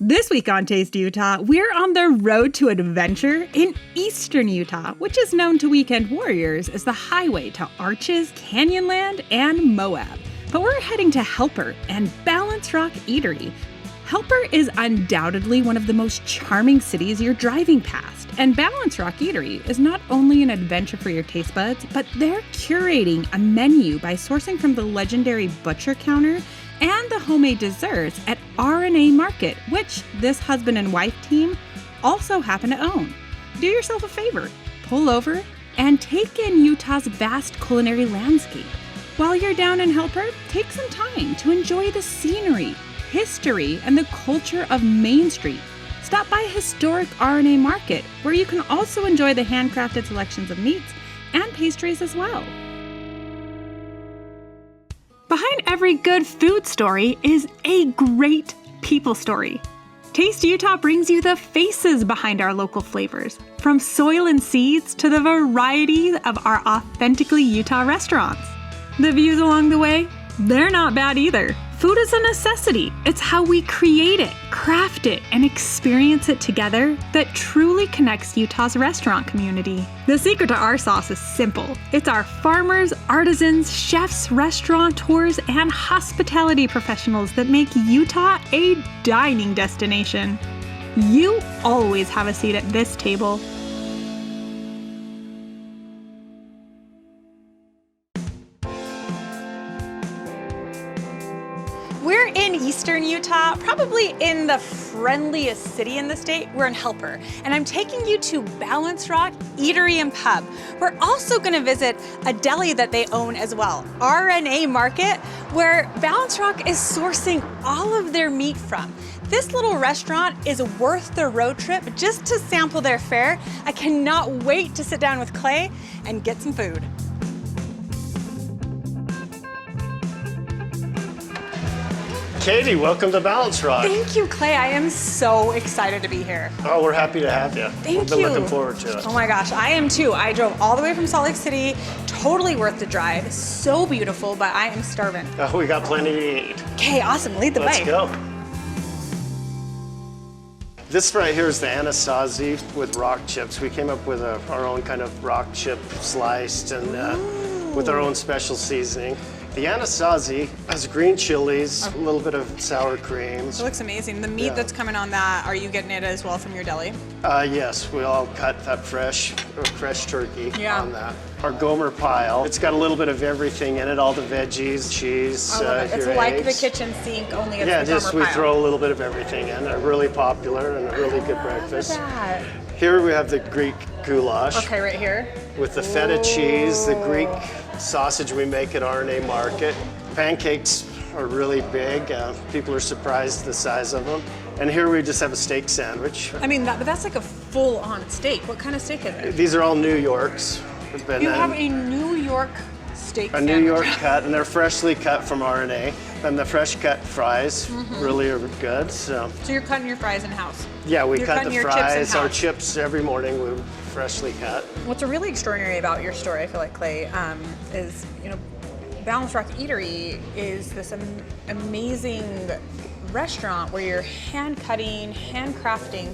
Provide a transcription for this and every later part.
This week on Taste Utah, we're on the road to adventure in eastern Utah, which is known to weekend warriors as the highway to Arches, Canyonland, and Moab. But we're heading to Helper and Balance Rock Eatery. Helper is undoubtedly one of the most charming cities you're driving past, and Balance Rock Eatery is not only an adventure for your taste buds, but they're curating a menu by sourcing from the legendary butcher counter and the homemade desserts at R&A Market, which this husband and wife team also happen to own. Do yourself a favor, pull over, and take in Utah's vast culinary landscape. While you're down in Helper, take some time to enjoy the scenery, history, and the culture of Main Street. Stop by historic R&A Market, where you can also enjoy the handcrafted selections of meats and pastries as well. Behind every good food story is a great people story. Taste Utah brings you the faces behind our local flavors, from soil and seeds to the variety of our authentically Utah restaurants. The views along the way, they're not bad either. Food is a necessity. It's how we create it, craft it, and experience it together that truly connects Utah's restaurant community. The secret to our sauce is simple. It's our farmers, artisans, chefs, restaurateurs, and hospitality professionals that make Utah a dining destination. You always have a seat at this table. We're in eastern Utah, probably in the friendliest city in the state. We're in Helper, and I'm taking you to Balance Rock Eatery and Pub. We're also gonna visit a deli that they own as well, R&A Market, where Balance Rock is sourcing all of their meat from. This little restaurant is worth the road trip just to sample their fare. I cannot wait to sit down with Clay and get some food. Katy, welcome to Balance Rock. Thank you, Clay. I am so excited to be here. Oh, we're happy to have you. Thank We've been you. looking forward to it. Oh my gosh, I am too. I drove all the way from Salt Lake City. Totally worth the drive. So beautiful, but I am starving. Oh, we got plenty to eat. Okay, awesome. Lead the way. Let's go. This right here is the Anasazi with rock chips. We came up with our own kind of rock chip sliced and with our own special seasoning. The Anasazi has green chilies, a little bit of sour cream. It looks amazing. The meat that's coming on that, are you getting it as well from your deli? Yes, we all cut that fresh turkey on that. Our Gomer pile, it's got a little bit of everything in it, all the veggies, cheese, I love it. It's your like eggs. the kitchen sink, only it's Yeah, the just Gomer we pile. throw a little bit of everything in. They're really popular and a really good breakfast. Look at that. Here we have the Greek goulash. Okay, right here. With the feta cheese, the Greek sausage we make at R&A Market. Pancakes are really big. People are surprised the size of them. And here we just have a steak sandwich. I mean, but that's like a full-on steak. What kind of steak is it? These are all New Yorks. You have a New York steak A New York cut, and they're freshly cut from R&A. And the fresh cut fries really are good. So you're cutting your fries in-house? yeah, we You're cut cutting the your chips fries. Our in-house. chips every morning we freshly cut. What's really extraordinary about your story, I feel like, Clay, is, you know, Balance Rock Eatery is this amazing restaurant where you're hand cutting, hand crafting,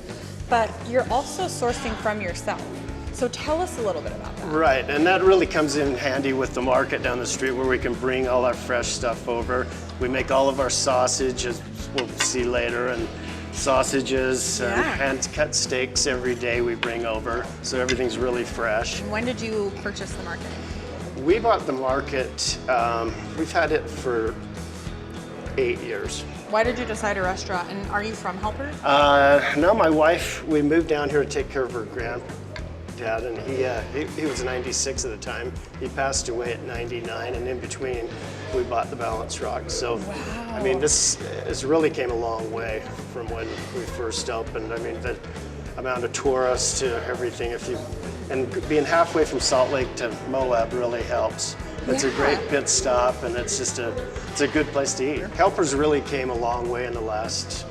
but you're also sourcing from yourself. So tell us a little bit about that. Right, and that really comes in handy with the market down the street where we can bring all our fresh stuff over. We make all of our sausage, as we'll see later, and sausages and hand-cut steaks every day we bring over, so everything's really fresh. When did you purchase the market? We bought the market, we've had it for 8 years. Why did you decide a restaurant, and are you from Helper? No, my wife, we moved down here to take care of her granddad, and he was 96 at the time. He passed away at 99, and in between, we bought the Balance Rock. So, I mean, this really came a long way from when we first opened. I mean, the amount of tourists to everything, and being halfway from Salt Lake to Moab really helps. It's a great pit stop, and it's a good place to eat. Helper's really came a long way in the last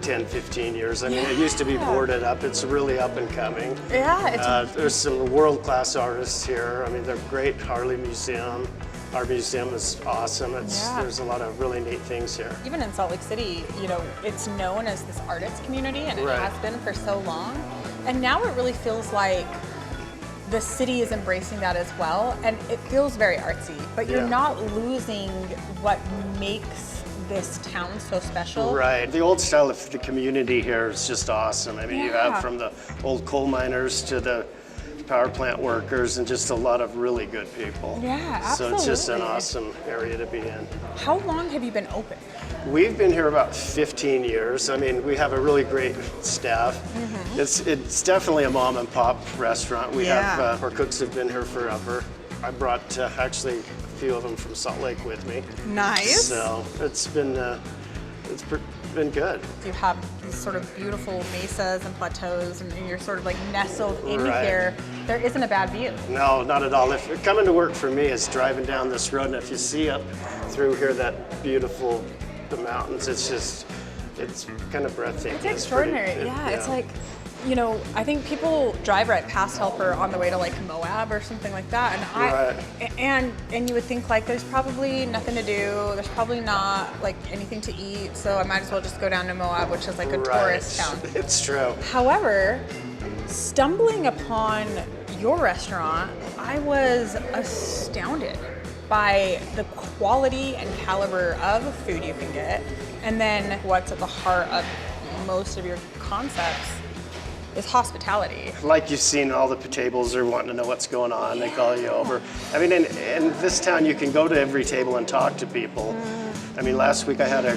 10, 15 years. I mean, it used to be boarded up. It's really up and coming. Yeah. There's some world-class artists here. I mean, they're great. Harley Museum. Our museum is awesome. There's a lot of really neat things here. Even in Salt Lake City, you know, it's known as this artist community, and it has been for so long. And now it really feels like the city is embracing that as well, and it feels very artsy, but you're not losing what makes this town so special. Right. The old style of the community here is just awesome. I mean, you have from the old coal miners to the power plant workers and just a lot of really good people. Yeah, absolutely. So it's just an awesome area to be in. How long have you been open? We've been here about 15 years. I mean, we have a really great staff. It's definitely a mom and pop restaurant. We have, our cooks have been here forever. I brought actually a few of them from Salt Lake with me. Nice. So it's been good. You have these sort of beautiful mesas and plateaus, and you're sort of like nestled in here. There isn't a bad view. No, not at all. If coming to work for me is driving down this road, and if you see up through here that beautiful, the mountains, it's kind of breathtaking. It's extraordinary. It's like, you know, I think people drive right past Helper on the way to like Moab or something like that, and and you would think like there's probably nothing to do, there's probably not like anything to eat, so I might as well just go down to Moab, which is like a tourist town. It's true. However, stumbling upon your restaurant, I was astounded by the quality and caliber of food you can get, and then what's at the heart of most of your concepts is hospitality. Like you've seen, all the tables are wanting to know what's going on. They call you over. I mean, in this town, you can go to every table and talk to people. I mean, last week I had a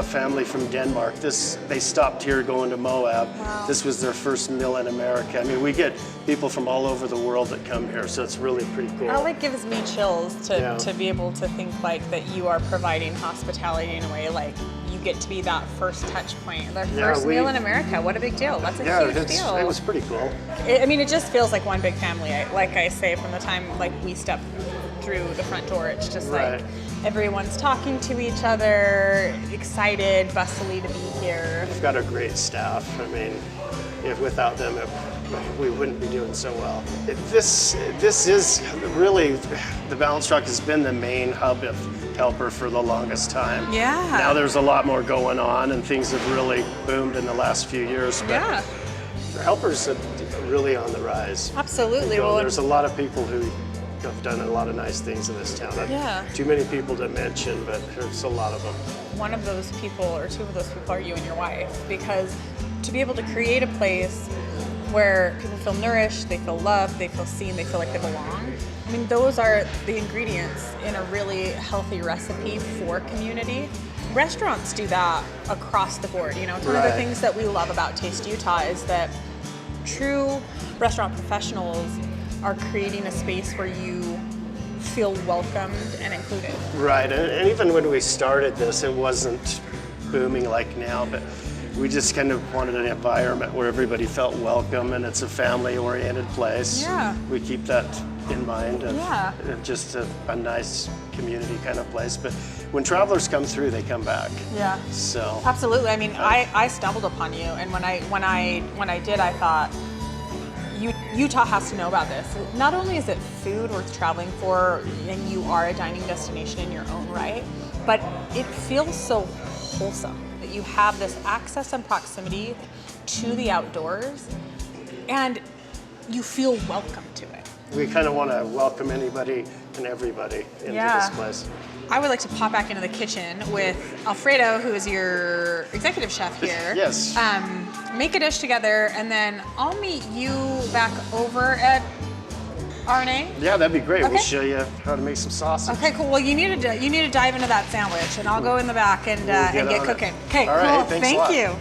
family from Denmark. They stopped here going to Moab. Wow. This was their first meal in America. I mean, we get people from all over the world that come here, so it's really pretty cool. That like gives me chills to be able to think like that you are providing hospitality in a way like you get to be that first touch point. Their first meal in America. What a big deal. That's a huge deal. It was pretty cool. I mean, it just feels like one big family. Like I say, from the time like we step through the front door, it's just like everyone's talking to each other, excited, bustly to be here. We've got a great staff. I mean, if without them, we wouldn't be doing so well. This is really, the Balance Truck has been the main hub of Helper for the longest time. Yeah. Now there's a lot more going on, and things have really boomed in the last few years. But Helper's really on the rise. Absolutely. Well, there's a lot of people who have done a lot of nice things in this town. Too many people to mention, but there's a lot of them. One of those people, or two of those people, are you and your wife, because to be able to create a place where people feel nourished, they feel loved, they feel seen, they feel like they belong. I mean, those are the ingredients in a really healthy recipe for community. Restaurants do that across the board. You know, it's one of the things that we love about Taste Utah is that true restaurant professionals are creating a space where you feel welcomed and included. Right, and even when we started this, it wasn't booming like now, but we just kind of wanted an environment where everybody felt welcome, and it's a family-oriented place. Yeah. We keep that in mind of just a nice community kind of place. But when travelers come through, they come back. Yeah. So absolutely. I mean, I stumbled upon you, and when I did, I thought, Utah has to know about this. Not only is it food worth traveling for, and you are a dining destination in your own right, but it feels so wholesome that you have this access and proximity to the outdoors, and you feel welcome to it. We kind of want to welcome anybody and everybody into this place. I would like to pop back into the kitchen with Alfredo, who is your executive chef here. Yes. Make a dish together, and then I'll meet you back over at RNA. Yeah, that'd be great. Okay. We'll show you how to make some sausage. Okay, cool. Well, you need to dive into that sandwich, and I'll go in the back and get cooking. Okay, all right, cool. Thank you.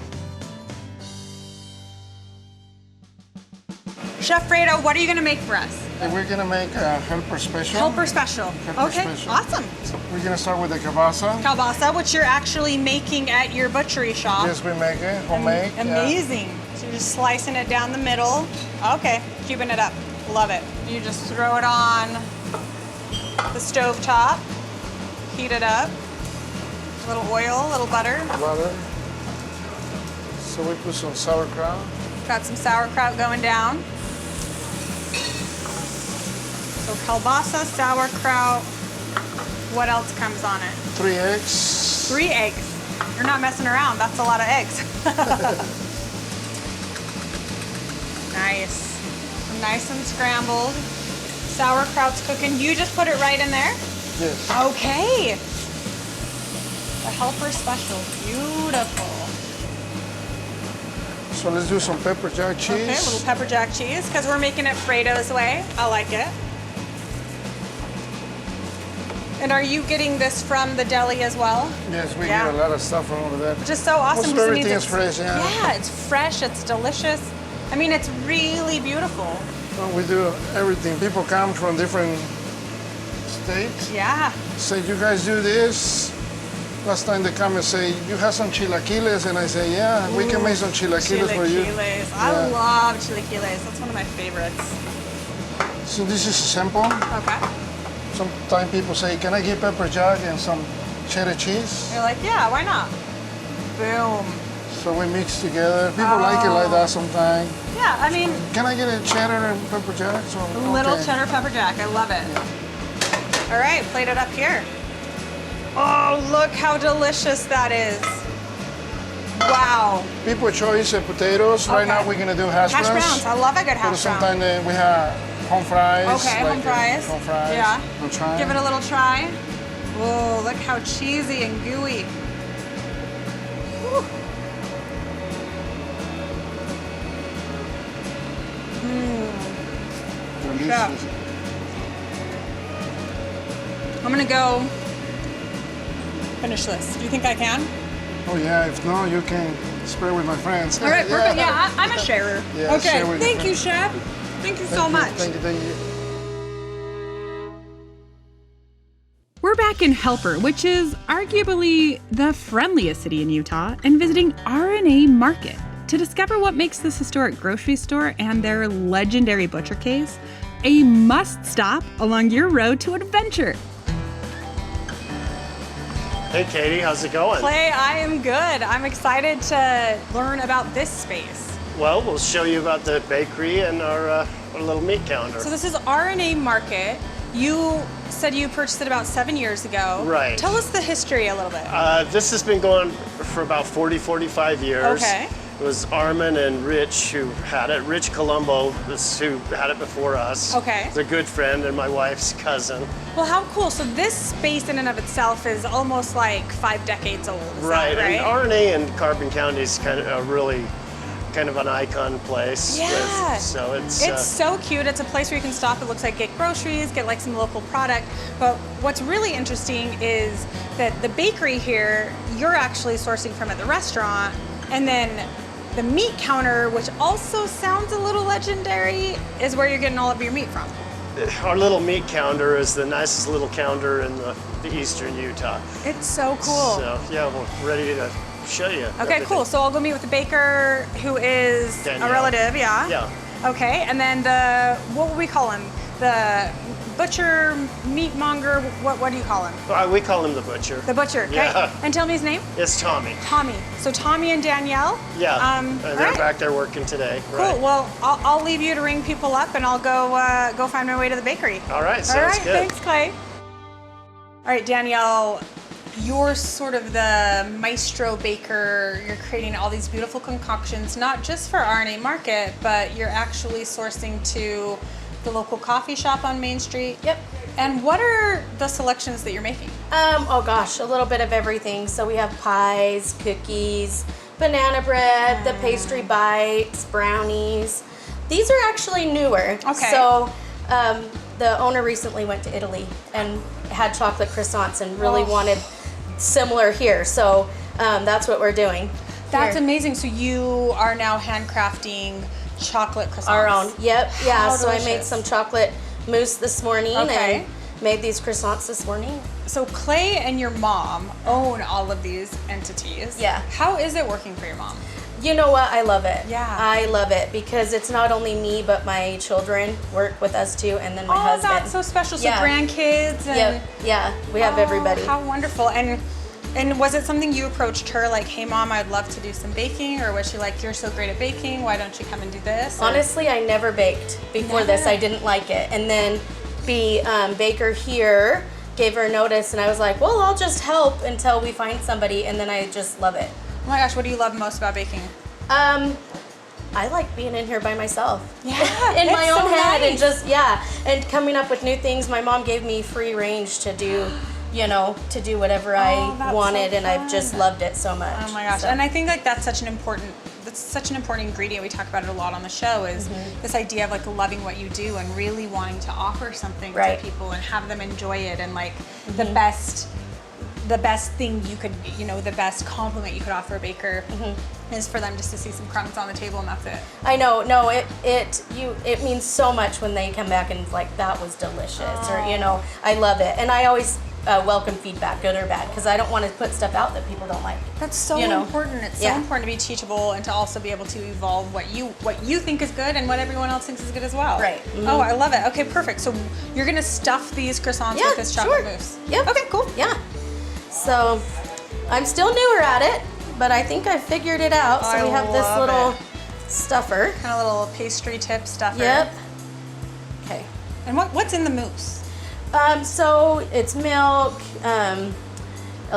Chef Fredo, what are you going to make for us? We're going to make a Helper Special. Helper Special. Special. Awesome. So we're going to start with the kielbasa. Kielbasa, which you're actually making at your butchery shop. Yes, we make it, homemade. Amazing. Yeah. So you're just slicing it down the middle. Okay, cubing it up. Love it. You just throw it on the stove top, heat it up, a little oil, a little butter. Butter. So we put some sauerkraut. Got some sauerkraut going down. So kielbasa, sauerkraut, What else comes on it? 3 eggs. 3 eggs. You're not messing around. That's a lot of eggs. Nice. Nice and scrambled. Sauerkraut's cooking. You just put it right in there? Yes. Okay. The helper special. Beautiful. So let's do some pepper jack cheese. Okay, a little pepper jack cheese, because we're making it Fredo's way. I like it. And are you getting this from the deli as well? Yes, we Yeah. get a lot of stuff from over there. Which is so awesome. Most because it everything means is fresh, yeah. Yeah, it's fresh, it's delicious. I mean, it's really beautiful. Well, we do everything. People come from different states. Yeah. Say, you guys do this. Last time they come and say, you have some chilaquiles, and I say, yeah, we can make some chilaquiles for you. Chilaquiles. I Yeah. love chilaquiles. That's one of my favorites. So this is simple. Okay. Sometimes people say, can I get pepper jack and some cheddar cheese? You're like, yeah, why not? Boom. So we mix together. People like it like that sometimes. Yeah, I mean, Can I get a cheddar and pepper jack? So, a little okay. cheddar pepper jack. I love it. All right, plate it up here. Oh, look how delicious that is. Wow. People choice potatoes. Right Okay. now we're gonna do hash browns. Hash browns. I love a good But hash brown. sometimes we have home fries. Okay, home fries. Home fries. Yeah. We'll try. Give it a little try. Whoa, look how cheesy and gooey. Woo. Delicious. I'm gonna go finish this. Do you think I can? Oh yeah, if not, you can spare with my friends. All right, perfect. Yeah, I'm a sharer. Yeah, Okay, share with your thank you, chef. Thank you so Thank you, much. Thank you, thank you. We're back in Helper, which is arguably the friendliest city in Utah, and visiting R&A Market to discover what makes this historic grocery store and their legendary butcher case a must-stop along your road to adventure. Hey, Katie, how's it going? Clay, I am good. I'm excited to learn about this space. Well, we'll show you about the bakery and our little meat counter. So this is R&A Market. You said you purchased it about 7 years ago. Right. Tell us the history a little bit. This has been going for about 45 years. Okay. It was Armin and Rich who had it. Rich Colombo was who had it before us. Okay. He's a good friend and my wife's cousin. Well, how cool. So this space in and of itself is almost like 5 decades old. Is Right, that right? and RNA in Carbon County is kind of a really kind of an icon place. Yeah. So it's so cute. It's a place where you can stop. It looks like get groceries, get like some local product. But what's really interesting is that the bakery here, you're actually sourcing from at the restaurant, and then the meat counter, which also sounds a little legendary, is where you're getting all of your meat from. our little meat counter is the nicest little counter in the eastern Utah. It's so cool. So yeah, we're ready to show you. Okay, everything. cool. So I'll go meet with the baker, who is Danielle. a relative, yeah? Yeah. Okay, and then what would we call him? The butcher, meat monger, what do you call him? We call him the butcher. The butcher, okay. Yeah. And tell me his name? It's Tommy. Tommy. So Tommy and Danielle? Yeah. All they're right. back there working today. Cool. Right. Well, I'll leave you to ring people up, and I'll go find my way to the bakery. All right. Sounds All right. good. Thanks, Clay. All right, Danielle. You're sort of the maestro baker. You're creating all these beautiful concoctions, not just for R&A Market, but you're actually sourcing to the local coffee shop on Main Street. Yep. And what are the selections that you're making? Oh gosh, a little bit of everything. So we have pies, cookies, banana bread, the pastry bites, brownies. These are actually newer. Okay. So the owner recently went to Italy and had chocolate croissants and really wanted similar here. So that's what we're doing. That's here. amazing. So you are now handcrafting chocolate croissants. Our own. Yep. Yeah. How So I made delicious. some chocolate mousse this morning Okay. and made these croissants this morning. So Clay and your mom own all of these entities. Yeah. How is it working for your mom? You know what? I love it. Yeah. I love it because it's not only me, but my children work with us too, and then my Oh, husband. that's so special. So Yeah. grandkids and Yep. Yeah. We have everybody. How wonderful. And was it something you approached her like, hey mom, I'd love to do some baking? Or was she like, you're so great at baking, why don't you come and do this? Or- Honestly, I never baked before this. Never? I didn't like it. And then be baker here gave her notice, and I was like, well, I'll just help until we find somebody, and then I just love it. Oh my gosh, what do you love most about baking? I like being in here by myself. Yeah, in my it's own so head, nice. and just, and coming up with new things. My mom gave me free range to do, to do whatever I that's wanted, so and I've just fun. loved it so much. Oh my gosh, So- and I think like that's such an important ingredient. We talk about it a lot on the show, is this idea of like loving what you do and really wanting to offer something Right. to people and have them enjoy it, and like the best thing you could, the best compliment you could offer a baker is for them just to see some crumbs on the table, and that's it. I know, no, it means so much when they come back and it's like, that was delicious, or I love it, and I always welcome feedback, good or bad, because I don't want to put stuff out that people don't like. That's so important. It's so important to be teachable and to also be able to evolve what you think is good and what everyone else thinks is good as well. Right. Oh, I love it. Okay, perfect. So you're gonna stuff these croissants with this chocolate mousse. Yep. Okay, cool. Yeah. So I'm still newer at it, but I think I figured it out. So I we have this love little it. stuffer. Kind of little pastry tip stuffer. Yep. Okay. And what's in the mousse? So it's milk, a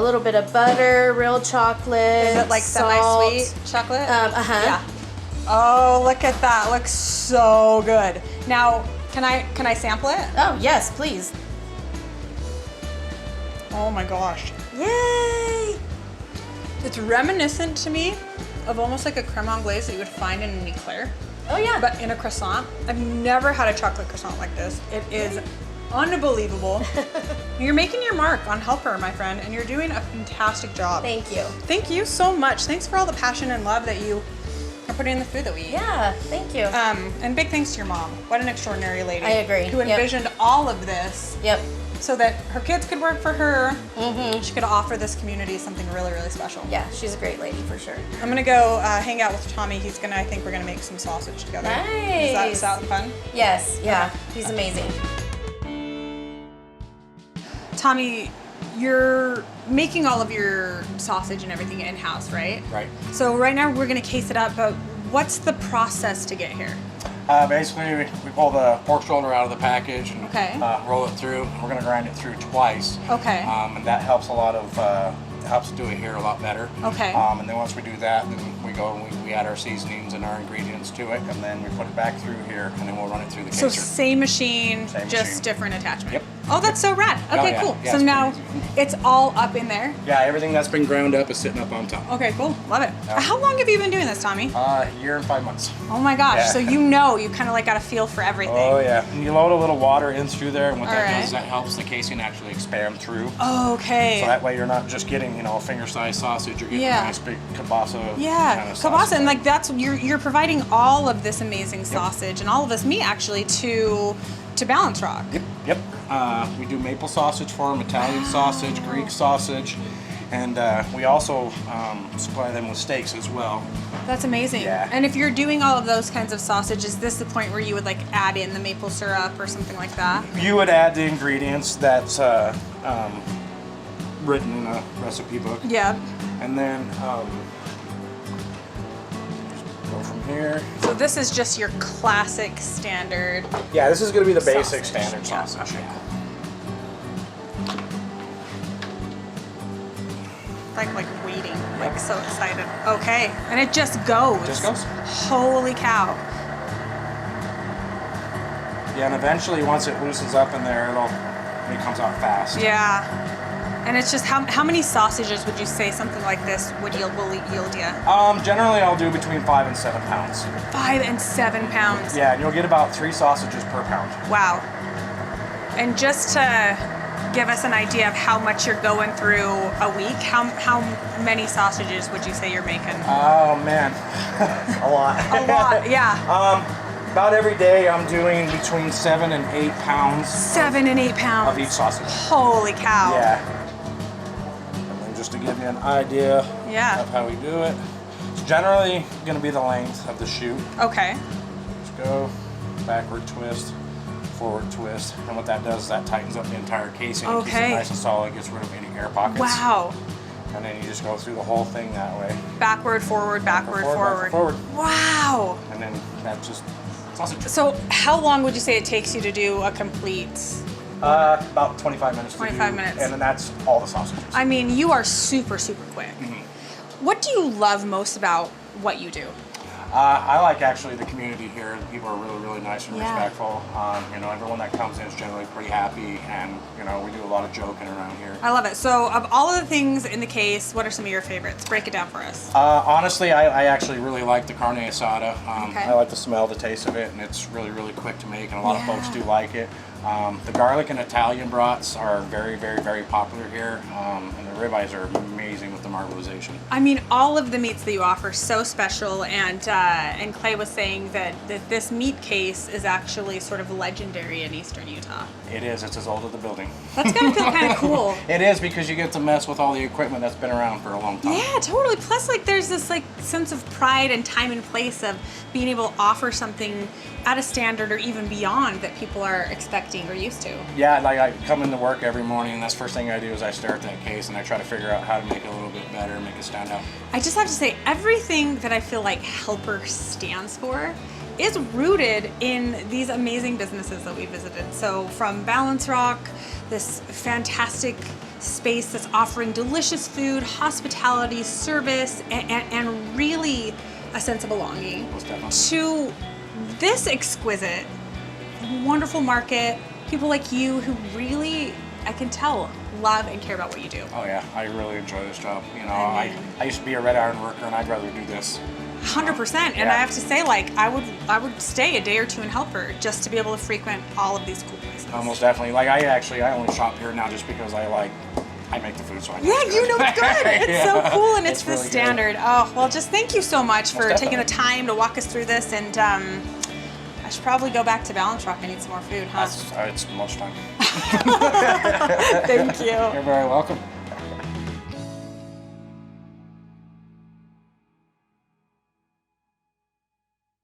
little bit of butter, real chocolate. Is it like salt. semi-sweet chocolate? Yeah. Oh, look at that. Looks so good. Now, can I sample it? Oh yes, please. Oh my gosh. Yay! It's reminiscent to me of almost like a creme anglaise that you would find in an eclair, Oh yeah. but in a croissant. I've never had a chocolate croissant like this. It is unbelievable. You're making your mark on Helper, my friend, and you're doing a fantastic job. Thank you. Thank you so much. Thanks for all the passion and love that you are putting in the food that we eat. Yeah. Thank you. And big thanks to your mom. What an extraordinary lady. I agree. Who Yep. envisioned all of this Yep. so that her kids could work for her. She could offer this community something really, really special. Yeah, she's a great lady for sure. I'm gonna go hang out with Tommy. I think we're gonna make some sausage together. Does that Nice. sound fun? Yes. Yeah. He's amazing. Tommy, you're making all of your sausage and everything in-house, right? Right. So right now we're gonna case it up, but what's the process to get here? Basically, we pull the pork shoulder out of the package and Okay. roll it through. We're going to grind it through twice. Okay. And that helps a lot of, helps do it here a lot better. Okay. And then once we do that, then we go and we add our seasonings and our ingredients to it, and then we put it back through here, and then we'll run it through the So caser. same machine, Same just machine. different attachment. Yep. Oh, that's so rad. Okay, yeah. cool. Yeah, So it's now pretty it's all up in there. Yeah, everything that's been ground up is sitting up on top. Okay, cool. Love it. Yeah. How long have you been doing this, Tommy? A year and 5 months. Oh my gosh. Yeah. So you kind of like got a feel for everything. Oh yeah, and you load a little water in through there, and what that Alright. does is that helps the casing actually expand through. Okay. So that way you're not just getting, a finger-sized sausage, you're getting Yeah. a nice big kielbasa Yeah, kind of kielbasa, sausage. and like that's you're providing all of this amazing sausage and all of this meat actually to Balance Rock. Yep. We do maple sausage for them, Italian sausage, Greek sausage, and we also supply them with steaks as well. That's amazing. Yeah. And if you're doing all of those kinds of sausage, is this the point where you would like add in the maple syrup or something like that? You would add the ingredients that's written in a recipe book, Yeah. and then go from here. So this is just your classic standard. Yeah, this is going to be the basic Sausage. standard Yeah, sausage. okay. Like waiting, like so excited. Okay, and it just goes. Just goes. Holy cow. Yeah, and eventually once it loosens up in there, it comes out fast. Yeah. And it's just how many sausages would you say something like this will yield you? Generally, I'll do between 5 and 7 pounds. 5 and 7 pounds. Yeah, and you'll get about 3 sausages per pound. Wow. And just to give us an idea of how much you're going through a week, how many sausages would you say you're making? Oh man, a lot. A lot, yeah. About every day, I'm doing between 7 and 8 pounds 7 and 8 pounds. of each sausage. Holy cow. Yeah. And then just to give you an idea Yeah. of how we do it, it's generally going to be the length of the chute. Okay. Just go backward twist, forward twist, and what that does is that tightens up the entire casing and keeps it Okay. nice and solid, gets rid of any air pockets. Wow. And then you just go through the whole thing that way. Backward, forward, backward, forward. forward. Wow. And then that just sausage. So how long would you say it takes you to do a complete About 25 minutes. 25 minutes. And then that's all the sausages. I mean, you are super, super quick. What do you love most about what you do? I like actually the community here. The people are really, really nice and Yeah. respectful. You know, everyone that comes in is generally pretty happy, and you know, we do a lot of joking around here. I love it. So, of all of the things in the case, what are some of your favorites? Break it down for us. Honestly, I actually really like the carne asada. Okay. I like the smell, the taste of it, and it's really, really quick to make, and a lot of folks Yeah. do like it. The garlic and Italian brats are very, very, very popular here, and the ribeyes are amazing with the marbleization. I mean, all of the meats that you offer are so special, and Clay was saying that this meat case is actually sort of legendary in Eastern Utah. It is. It's as old as the building. That's gotta feel kind of cool. It is, because you get to mess with all the equipment that's been around for a long time. Yeah, totally. Plus, like, there's this like sense of pride and time and place of being able to offer something at a standard or even beyond that people are expecting or used to. Yeah, like I come into work every morning, and that's the first thing I do is I stare at that case and I try to figure out how to make it a little bit better, make it stand out. I just have to say, everything that I feel like Helper stands for is rooted in these amazing businesses that we visited. So from Balance Rock, this fantastic space that's offering delicious food, hospitality, service, and really a sense of belonging, Most definitely. to this exquisite, wonderful market, people like you who really, I can tell, love and care about what you do. Oh yeah, I really enjoy this job. You know, I mean- I used to be a red iron worker, and I'd rather do this. 100%. And I have to say, like, I would stay a day or two in Helper just to be able to frequent all of these cool places. Almost definitely. Like I only shop here now just because I make the food, so I know Yeah, it's you good. know it's good. It's so cool, and it's the really good. standard. Oh, well, just thank you so much for Most taking the definitely. time to walk us through this. And I should probably go back to Balance Rock and eat some more food, huh? It's lunchtime. Thank you. You're very welcome.